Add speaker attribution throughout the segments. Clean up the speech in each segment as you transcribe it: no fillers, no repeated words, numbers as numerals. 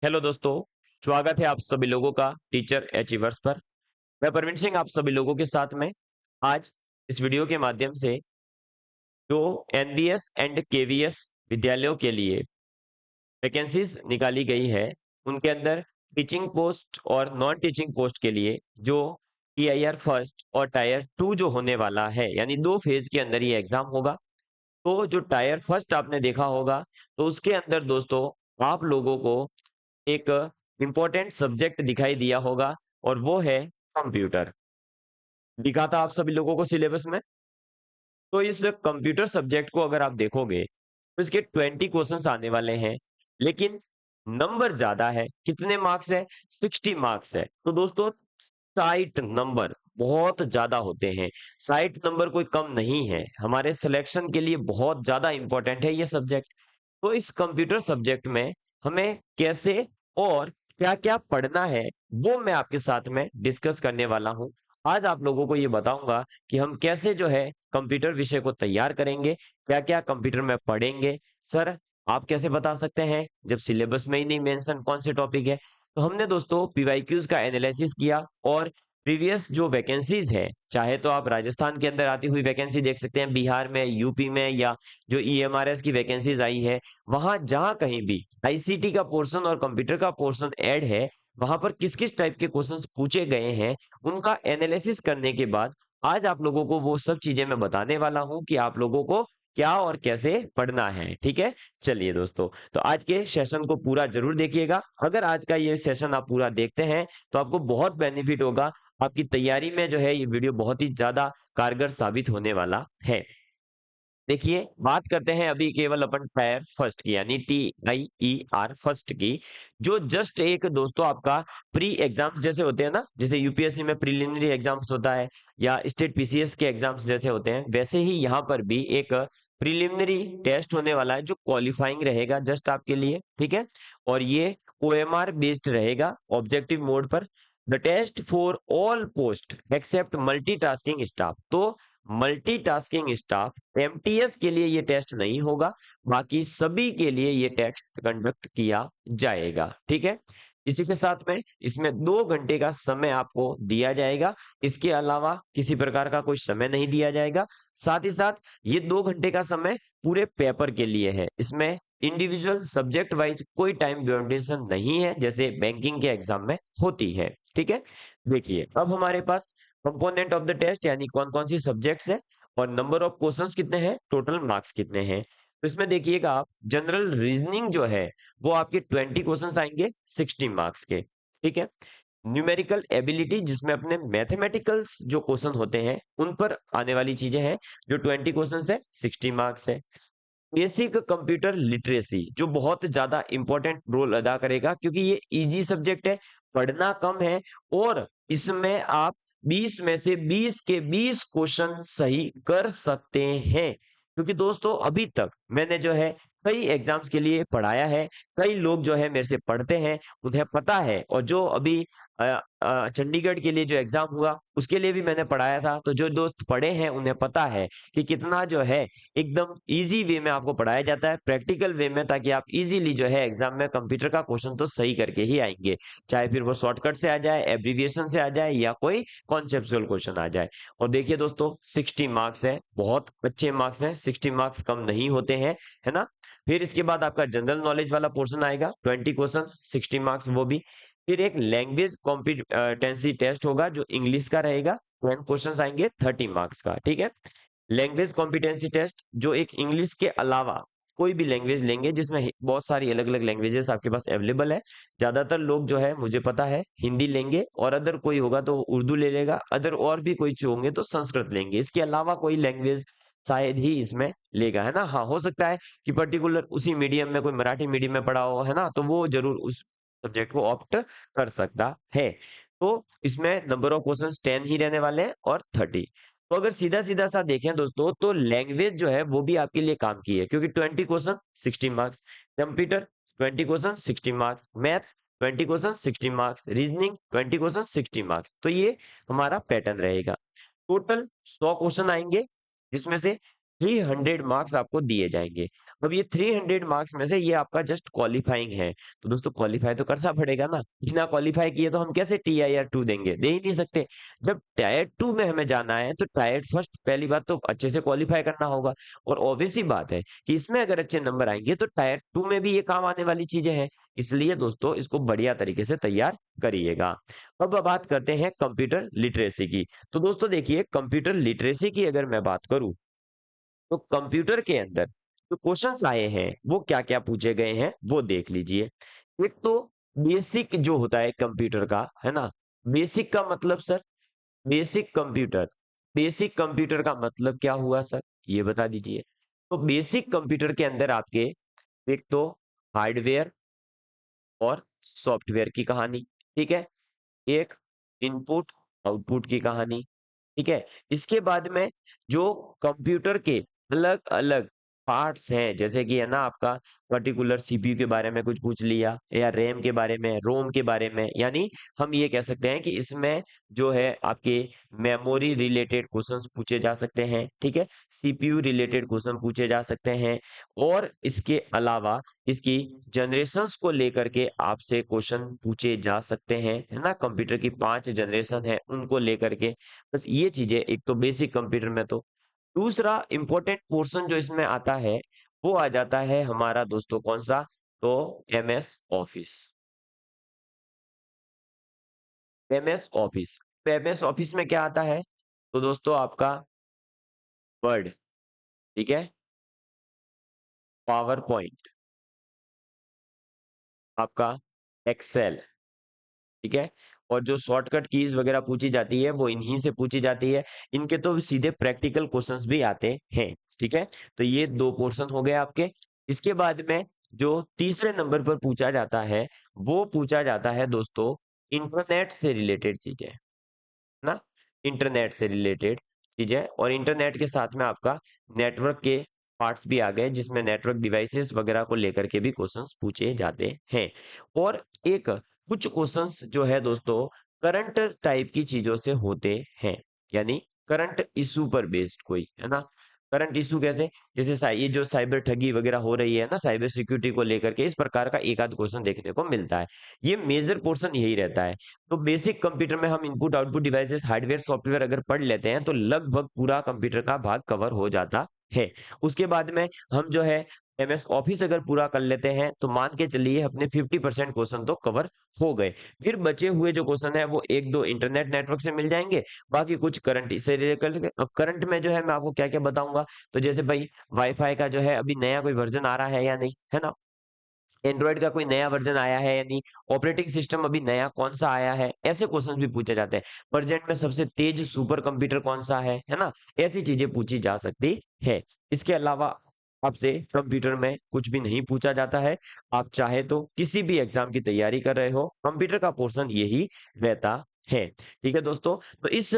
Speaker 1: Hello दोस्तों, स्वागत है आप सभी लोगों का टीचर अचीवर्स पर। मैं परवीन सिंह आप सभी लोगों के साथ में आज इस वीडियो के माध्यम से जो एनवीएस एंड केवीएस विद्यालयों के लिए वैकेंसीज निकाली गई है, उनके अंदर टीचिंग पोस्ट और नॉन टीचिंग पोस्ट के लिए जो टीआईआर फर्स्ट और टायर 2 जो होने वाला है, यानी 2 फेज के अंदर ये एग्जाम होगा। तो जो टायर फर्स्ट आपने देखा होगा, तो उसके अंदर दोस्तों आप लोगों को एक इम्पोर्टेंट सब्जेक्ट दिखाई दिया होगा और वो है कंप्यूटर। दिखा था आप सभी लोगों को सिलेबस में। तो इस कंप्यूटर सब्जेक्ट को अगर आप देखोगे तो इसके 20 क्वेश्चंस आने वाले हैं, लेकिन नंबर ज्यादा है। कितने मार्क्स है? 60 मार्क्स है। तो दोस्तों 60 नंबर बहुत ज्यादा होते हैं। 60 नंबर कोई कम नहीं है, हमारे सिलेक्शन के लिए बहुत ज्यादा इंपॉर्टेंट है ये सब्जेक्ट। तो इस कंप्यूटर सब्जेक्ट में हमें कैसे और क्या-क्या पढ़ना है, वो मैं आपके साथ में डिस्कस करने वाला हूँ। आज आप लोगों को ये बताऊँगा कि हम कैसे जो है कंप्यूटर विषय को तैयार करेंगे, क्या-क्या कंप्यूटर में पढ़ेंगे। सर, आप कैसे बता सकते हैं जब सिलेबस में ही नहीं मेंशन कौन से टॉपिक है? तो हमने दोस्तों पीवाईक्यूज़ का एनालिसिस किया और प्रीवियस जो वैकेंसीज़ है, चाहे तो आप राजस्थान के अंदर आती हुई वैकेंसी देख सकते हैं, बिहार में, यूपी में या जो ईएमआरएस की वैकेंसीज आई है, वहां जहां कहीं भी आईसीटी का पोर्शन और कंप्यूटर का पोर्शन ऐड है, वहां पर किस किस टाइप के क्वेश्चंस पूछे गए हैं, उनका एनालिसिस करने के बाद आज आप लोगों को वो सब चीजें मैं बताने वाला हूं कि आप लोगों को क्या और कैसे पढ़ना है। ठीक है, चलिए दोस्तों, तो आज के सेशन को पूरा जरूर देखिएगा। अगर आज का ये सेशन आप पूरा देखते हैं तो आपको बहुत बेनिफिट होगा। आपकी तैयारी में जो है ये वीडियो बहुत ही ज्यादा कारगर साबित होने वाला है। देखिए, बात करते हैं अभी केवल अपन टायर फर्स्ट की, यानी TIER फर्स्ट की, जो जस्ट एक दोस्तों आपका प्री एग्जाम्स जैसे होते हैं ना, जैसे यूपीएससी में प्रिलिमिनरी एग्जाम्स होता है या स्टेट पीसीएस के एग्जाम्स जैसे होते हैं, वैसे ही यहाँ पर भी एक प्रिलिमिनरी टेस्ट होने वाला है जो क्वालिफाइंग रहेगा जस्ट आपके लिए। ठीक है, और ये OMR बेस्ड रहेगा ऑब्जेक्टिव मोड पर। The test for all post except multitasking staff. तो मल्टीटास्किंग स्टाफ एमटीएस के लिए ये टेस्ट नहीं होगा, बाकी सभी के लिए ये टेस्ट कंडक्ट किया जाएगा। ठीक है, इसी के साथ में इसमें 2 घंटे का समय आपको दिया जाएगा। इसके अलावा किसी प्रकार का कोई समय नहीं दिया जाएगा। साथ ही साथ ये 2 घंटे का समय पूरे पेपर के लिए है। इसमें इंडिविजुअल सब्जेक्ट वाइज कोई टाइम ड्यूरेशन नहीं है, जैसे बैंकिंग के एग्जाम में होती है। ठीक है, देखिए अब हमारे पास कंपोनेंट ऑफ द टेस्ट यानी कौन कौन सी सब्जेक्ट्स है और नंबर ऑफ क्वेश्चंस कितने हैं, टोटल मार्क्स कितने हैं। तो इसमें देखिएगा आप, जनरल रीजनिंग जो है वो आपके 20 क्वेश्चंस आएंगे 60 मार्क्स के। ठीक है, न्यूमेरिकल एबिलिटी जिसमें अपने मैथमेटिकल्स जो क्वेश्चन होते हैं उन पर आने वाली चीजें हैं, जो 20 क्वेश्चंस है 60 मार्क्स है। बेसिक कंप्यूटर लिटरेसी जो बहुत ज्यादा इंपॉर्टेंट रोल अदा करेगा, क्योंकि ये इजी सब्जेक्ट है, पढ़ना कम है और इसमें आप 20 में से 20 के 20 क्वेश्चन सही कर सकते हैं। क्योंकि दोस्तों अभी तक मैंने जो है कई एग्जाम्स के लिए पढ़ाया है, कई लोग जो है मेरे से पढ़ते हैं, उन्हें पता है। और जो अभी चंडीगढ़ के लिए जो एग्जाम हुआ उसके लिए भी मैंने पढ़ाया था, तो जो दोस्त पढ़े हैं उन्हें पता है कि कितना जो है एकदम इजी वे में आपको पढ़ाया जाता है, प्रैक्टिकल वे में, ताकि आप इजीली जो है एग्जाम में कंप्यूटर का क्वेश्चन तो सही करके ही आएंगे, चाहे फिर वो शॉर्टकट से आ जाए, एब्रिविएशन से आ जाए या कोई कॉन्सेप्चुअल क्वेश्चन आ जाए। और देखिए दोस्तों 60 मार्क्स है, बहुत अच्छे मार्क्स हैं, 60 मार्क्स कम नहीं होते हैं, है ना। फिर इसके बाद आपका जनरल नॉलेज वाला पोर्शन आएगा, 20 क्वेश्चन 60 मार्क्स वो भी। फिर एक लैंग्वेज कॉम्पिटेंसी टेस्ट होगा जो इंग्लिश का रहेगा, 10 क्वेश्चन आएंगे 30 मार्क्स का। ठीक है, लैंग्वेज कॉम्पिटेंसी टेस्ट जो एक इंग्लिश के अलावा कोई भी लैंग्वेज लेंगे, जिसमें बहुत सारी अलग अलग लैंग्वेजेस आपके पास अवेलेबल है। ज्यादातर लोग जो है मुझे पता है हिंदी लेंगे, और अदर कोई होगा तो उर्दू ले लेगा, अदर और भी कोई होंगे तो संस्कृत लेंगे। इसके अलावा कोई लैंग्वेज शायद ही इसमें लेगा, है ना। हाँ, हो सकता है कि पर्टिकुलर उसी मीडियम में कोई मराठी मीडियम में पढ़ा हो, है ना, तो वो जरूर उस सब्जेक्ट को ऑप्ट कर सकता है। तो इसमें नंबर ऑफ क्वेश्चंस 10 ही रहने वाले हैं और 30। तो अगर सीधा सीधा सा देखें दोस्तों, तो लैंग्वेज जो है वो भी आपके लिए काम की है, क्योंकि 20 question 60 marks, computer 20 question 60 marks, maths 20 question 60 marks, reasoning 20 question 60 marks. तो ये हमारा पैटर्न रहेगा। टोटल 100 क्वेश्चन आएंगे, जिसमें से 300 मार्क्स आपको दिए जाएंगे। अब ये 300 मार्क्स में से ये आपका जस्ट क्वालिफाइंग है, तो दोस्तों क्वालिफाई तो करना पड़ेगा ना, बिना क्वालिफाई किए तो हम कैसे TIR 2 देंगे, दे ही नहीं सकते। जब टायर 2 में हमें जाना है तो टायर फर्स्ट पहली बात तो अच्छे से क्वालिफाई करना होगा, और ऑब्वियस ही बात है कि इसमें अगर अच्छे नंबर आएंगे तो टायर 2 में भी ये काम आने वाली चीजें हैं। इसलिए दोस्तों इसको बढ़िया तरीके से तैयार करिएगा। अब बात करते हैं कंप्यूटर लिटरेसी की। तो दोस्तों देखिए, कंप्यूटर लिटरेसी की अगर मैं बात करूं तो कंप्यूटर के अंदर जो क्वेश्चंस आए हैं वो क्या क्या पूछे गए हैं वो देख लीजिए। एक तो बेसिक जो होता है कंप्यूटर का, है ना, बेसिक का मतलब sir, basic computer, basic computer का मतलब क्या हुआ सर, ये बता दीजिए। तो बेसिक कंप्यूटर के अंदर आपके एक तो हार्डवेयर और सॉफ्टवेयर की कहानी, ठीक है, एक इनपुट आउटपुट की कहानी, ठीक है। इसके बाद में जो कंप्यूटर के अलग अलग पार्ट्स हैं, जैसे कि है ना आपका पर्टिकुलर सीपीयू के बारे में कुछ पूछ लिया, या रैम के बारे में, रोम के बारे में, यानी हम ये कह सकते हैं कि इसमें जो है आपके मेमोरी रिलेटेड क्वेश्चंस पूछे जा सकते हैं, ठीक है, सीपीयू रिलेटेड क्वेश्चन पूछे जा सकते हैं। और इसके अलावा इसकी जनरेशंस को लेकर के आपसे क्वेश्चन पूछे जा सकते हैं, है ना, कंप्यूटर की 5 जनरेशन है उनको लेकर के। बस ये चीजें एक तो बेसिक कंप्यूटर में। तो दूसरा इंपॉर्टेंट पोर्शन जो इसमें आता है वो आ जाता है हमारा दोस्तों कौन सा, तो एमएस ऑफिस। एमएस ऑफिस, तो एमएस ऑफिस में क्या आता है, तो दोस्तों आपका वर्ड, ठीक है, पावर पॉइंट, आपका एक्सेल, ठीक है, और जो शॉर्टकट कीज वगैरह पूछी जाती है वो इन्हीं से पूछी जाती है। इनके तो सीधे प्रैक्टिकल क्वेश्चंस भी आते हैं, ठीक है। तो ये दो पोर्शन हो गए आपके। इसके बाद में जो तीसरे नंबर पर पूछा जाता है वो पूछा जाता है दोस्तों इंटरनेट से रिलेटेड चीजें, ना, इंटरनेट से रिलेटेड चीजें, और इंटरनेट के साथ में आपका नेटवर्क के पार्ट्स भी आ गए, जिसमें नेटवर्क डिवाइसेस वगैरह को लेकर के भी क्वेश्चंस पूछे जाते हैं। और एक कुछ क्वेश्चंस जो है दोस्तों करंट टाइप की चीजों से होते हैं, यानी करंट इशू पर बेस्ड कोई, है ना। करंट इशू कैसे, जैसे ये जो साइबर ठगी वगैरह हो रही है ना, साइबर सिक्योरिटी को लेकर के, इस प्रकार का एक आध क्वेश्चन देखने को मिलता है। ये मेजर पोर्शन यही रहता है। तो बेसिक कंप्यूटर में हम input output devices hardware software अगर पढ़ लेते हैं तो लगभग पूरा कंप्यूटर का भाग कवर हो जाता है। उसके बाद में हम जो है एमएस ऑफिस अगर पूरा कर लेते हैं तो मान के चलिए अपने 50% क्वेश्चन तो कवर हो गए। फिर बचे हुए जो क्वेश्चन है वो एक दो इंटरनेट नेटवर्क से मिल जाएंगे, बाकी कुछ करंट से रिलेटेड। अब करंट में जो है मैं आपको क्या क्या बताऊंगा, तो जैसे भाई वाईफाई का जो है अभी नया कोई वर्जन आ रहा है या नहीं, है ना, एंड्रॉइड का कोई नया वर्जन आया है या नहीं, ऑपरेटिंग सिस्टम अभी नया कौन सा आया है, ऐसे क्वेश्चंस भी पूछे जाते हैं। प्रेजेंट में सबसे तेज सुपर कंप्यूटर कौन सा है ना, ऐसी चीजें पूछी जा सकती है। इसके अलावा आपसे कंप्यूटर में कुछ भी नहीं पूछा जाता है। आप चाहे तो किसी भी एग्जाम की तैयारी कर रहे हो, कंप्यूटर का पोर्शन यही रहता है, ठीक है दोस्तों। तो इस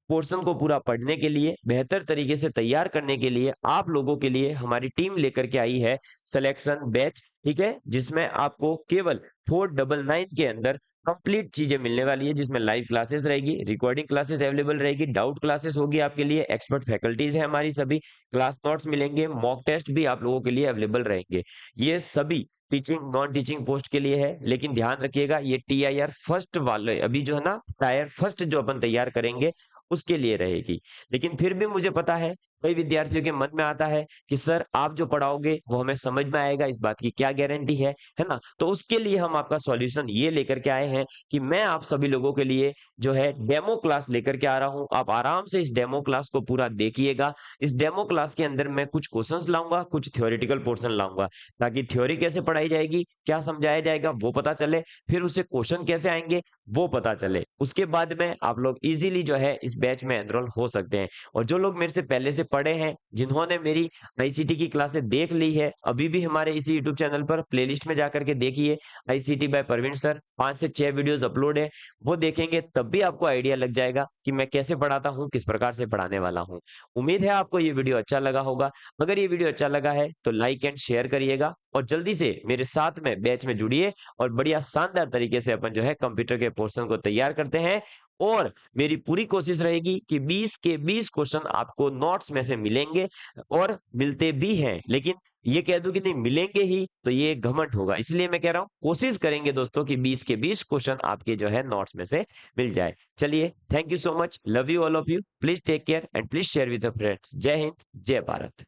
Speaker 1: पोर्शन को पूरा पढ़ने के लिए, बेहतर तरीके से तैयार करने के लिए आप लोगों के लिए हमारी टीम लेकर के आई है सिलेक्शन बैच, ठीक है, जिसमें आपको केवल 499 के अंदर कंप्लीट चीजें मिलने वाली है, जिसमें लाइव क्लासेस रहेगी, रिकॉर्डिंग क्लासेस अवेलेबल रहेगी, डाउट क्लासेस होगी आपके लिए, एक्सपर्ट फैकल्टीज है हमारी, सभी क्लास नोट्स मिलेंगे, मॉक टेस्ट भी आप लोगों के लिए अवेलेबल रहेंगे। ये सभी टीचिंग नॉन टीचिंग पोस्ट के लिए है, लेकिन ध्यान रखिएगा ये TIR फर्स्ट वाले अभी जो है ना, टायर फर्स्ट जो अपन तैयार करेंगे उसके लिए रहेगी। लेकिन फिर भी मुझे पता है कई विद्यार्थियों के मन में आता है कि सर आप जो पढ़ाओगे वो हमें समझ में आएगा, इस बात की क्या गारंटी है ना। तो उसके लिए हम आपका सॉल्यूशन ये लेकर के आए हैं कि मैं आप सभी लोगों के लिए जो है डेमो क्लास लेकर के आ रहा हूं। आप आराम से इस डेमो क्लास को पूरा देखिएगा। इस डेमो क्लास के अंदर मैं कुछ क्वेश्चंस लाऊंगा, कुछ थ्योरेटिकल पोर्शन लाऊंगा, ताकि थ्योरी कैसे पढ़ाई जाएगी, क्या समझाया जाएगा वो पता चले, फिर उसे क्वेश्चन कैसे आएंगे वो पता चले। उसके बाद में आप लोग इजीली जो है इस बैच में एनरोल हो सकते हैं। और जो लोग मेरे से पहले से पढ़े हैं, जिन्होंने मेरी आईसीटी की क्लासें देख ली है, अभी भी हमारे इसी यूट्यूब चैनल पर प्लेलिस्ट में जाकर के देखिए, आईसीटी बाय परवीन सर, 5 से 6 वीडियोस अपलोड है, वो देखेंगे तब भी आपको आइडिया लग जाएगा कि मैं कैसे पढ़ाता हूँ, किस प्रकार से पढ़ाने वाला हूँ। उम्मीद है आपको ये वीडियो अच्छा लगा होगा। अगर ये वीडियो अच्छा लगा है तो लाइक एंड शेयर करिएगा, और जल्दी से मेरे साथ में बैच में जुड़िए, और बढ़िया शानदार तरीके से अपन जो है कंप्यूटर के पोर्शन को तैयार करते हैं। और मेरी पूरी कोशिश रहेगी कि 20 के 20 क्वेश्चन आपको नोट्स में से मिलेंगे और मिलते भी हैं, लेकिन ये कह दूं कि नहीं मिलेंगे ही तो ये घमंड होगा। इसलिए मैं कह रहा हूं कोशिश करेंगे दोस्तों कि 20 के 20 क्वेश्चन आपके जो है नोट्स में से मिल जाए। चलिए, thank you so much, love you all of you, please take care and please share with your friends. Jai Hind, जय भारत।